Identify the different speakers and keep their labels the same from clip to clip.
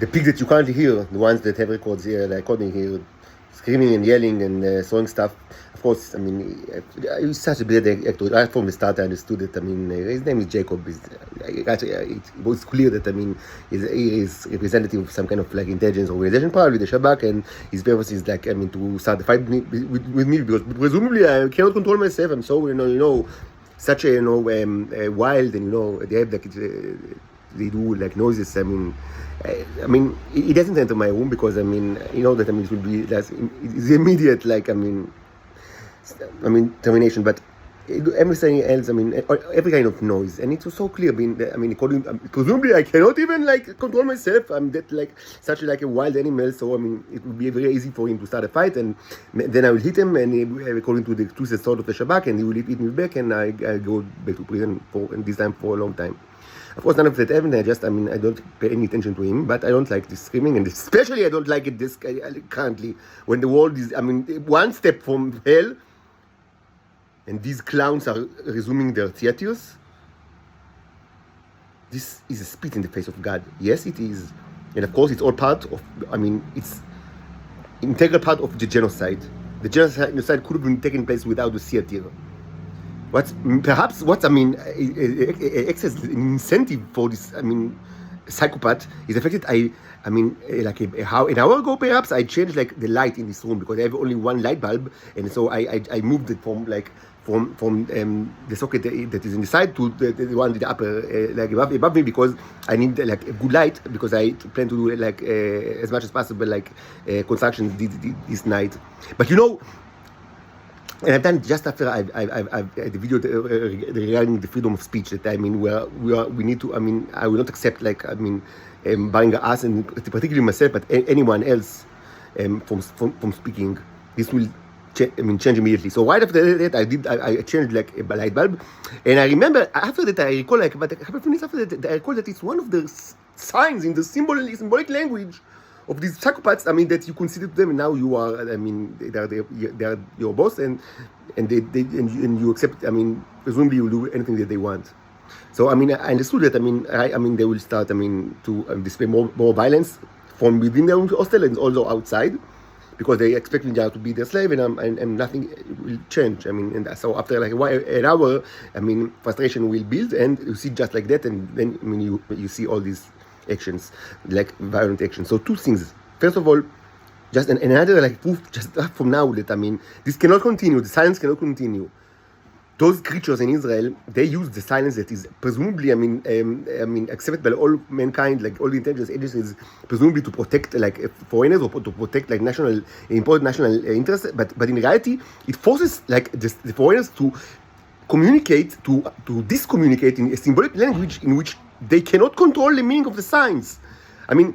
Speaker 1: the pigs that you currently hear, the ones that have records here, like recording here, screaming and yelling and throwing stuff. Of course, I mean, he's such a bad actor. Right from the start, I understood it. I mean, his name is Jacob. It was clear that, I mean, he is representative of some kind of like intelligence organization, probably the Shabak, and his purpose is like, I mean, to start the fight with me, because presumably I cannot control myself. I'm so, such a, wild, and, they have like, they do like noises. I mean, he doesn't enter my room because, I mean, that, I mean, it will be, it's immediate, like, I mean, termination, but everything else, I mean, every kind of noise, and it was so clear. I mean, presumably I cannot even like control myself. I'm that like such like a wild animal, so I mean, it would be very easy for him to start a fight, and then I will hit him, and according to the twisted sword of the Shabak, and he will hit me back, and I go back to prison and this time for a long time. Of course, none of that happened. I don't pay any attention to him, but I don't like this screaming, and especially I don't like it this currently when the world is, I mean, one step from hell. And these clowns are resuming their theaters. This is a spit in the face of God. Yes, it is. And of course, it's all part of, I mean, it's integral part of the genocide. The genocide could have been taken place without the theater. What's excess incentive for this, I mean, psychopath is the fact that I mean, like an hour ago perhaps, I changed like the light in this room because I have only one light bulb, and so I moved it from the socket that is in the side to the one in the upper, like above me, because I need like a good light, because I plan to do like as much as possible like construction this night. But and I've done just after I've the video regarding the freedom of speech, that I mean we need to, I mean, I will not accept like, I mean, buying us, and particularly myself, but anyone else from speaking. This will change immediately. So right after that, I changed like a light bulb, and I remember after that I recall, like, but a couple of minutes after that I recall that it's one of the signs in the symbolic language of these psychopaths, I mean, that you consider them, and now you are, I mean, they are your boss, and you accept, I mean, presumably you will do anything that they want. So I mean, I understood that, I mean, they will start, I mean, to display more violence from within their own hostel and also outside, because they expect me to be their slave, and nothing will change. I mean, and so after like an hour, I mean, frustration will build, and you see just like that, and then, I mean, you see all these actions, like violent actions. So two things. First of all, just another like proof just from now that, I mean, this cannot continue. The silence cannot continue. Those creatures in Israel, they use the silence that is presumably, I mean, accepted by all mankind, like all the intelligence agencies, presumably to protect like foreigners, or to protect like important national interests. But in reality, it forces like the foreigners to communicate, to discommunicate in a symbolic language in which they cannot control the meaning of the signs. I mean,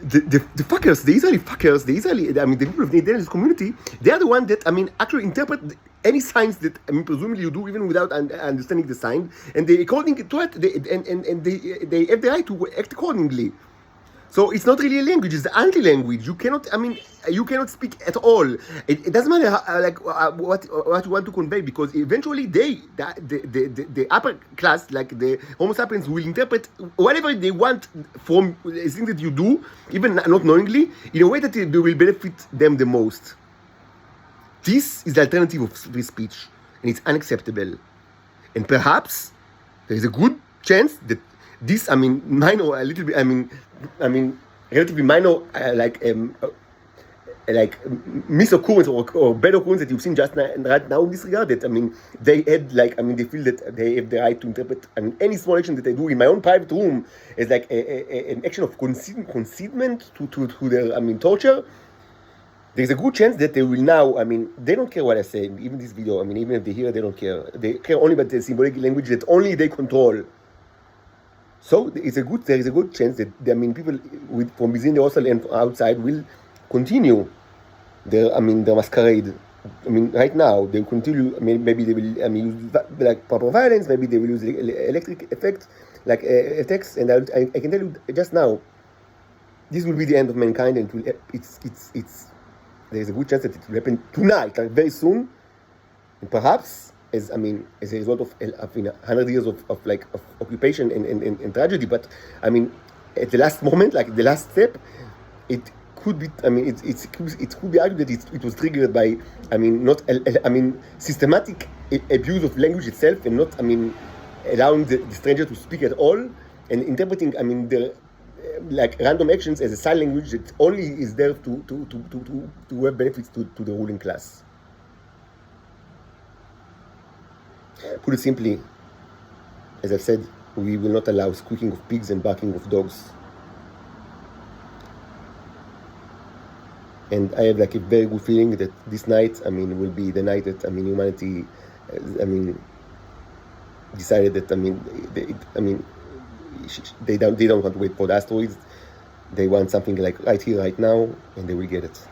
Speaker 1: the fuckers, the Israeli fuckers, I mean, the people of the intelligence community, they are the ones that, I mean, actually interpret any signs that, I mean, presumably you do even without understanding the sign, and they, according to it, they have the right to act accordingly. So it's not really a language; it's the anti-language. You cannot speak at all. It doesn't matter what you want to convey, because eventually the upper class, like the Homo sapiens, will interpret whatever they want from a thing that you do, even not knowingly, in a way that they will benefit them the most. This is the alternative of free speech, and it's unacceptable. And perhaps there is a good chance that this, I mean, minor, a little bit, I mean, relatively minor, like misoccurrence or bad occurrence that you've seen just right now in this regard, that, I mean, they had like, I mean, they feel that they have the right to interpret, I mean, any small action that they do in my own private room as like an action of concealment to their, I mean, torture. There's a good chance that they will now, I mean, they don't care what I say, even this video, I mean, even if they hear, they don't care. They care only about the symbolic language that only they control. So there is a good chance that, I mean, people from within the hostel and outside will continue their masquerade. I mean, right now they will continue. I mean, maybe they will, I mean, use like proper violence. Maybe they will use electric effects, like attacks. And I can tell you just now, this will be the end of mankind, and there is a good chance that it will happen tonight, like very soon, and perhaps as a result of 100 years of occupation and tragedy. But I mean, at the last moment, like the last step, it could be. I mean, it could be argued that it was triggered by, I mean, not. I mean, systematic abuse of language itself, and not. I mean, allowing the stranger to speak at all, and interpreting. I mean, the like random actions as a sign language that only is there to have benefits to the ruling class. Put it simply, as I've said, we will not allow squeaking of pigs and barking of dogs. And I have like a very good feeling that this night, I mean, will be the night that, I mean, humanity, I mean, decided that, I mean, they don't want to wait for the asteroids. They want something like right here, right now, and they will get it.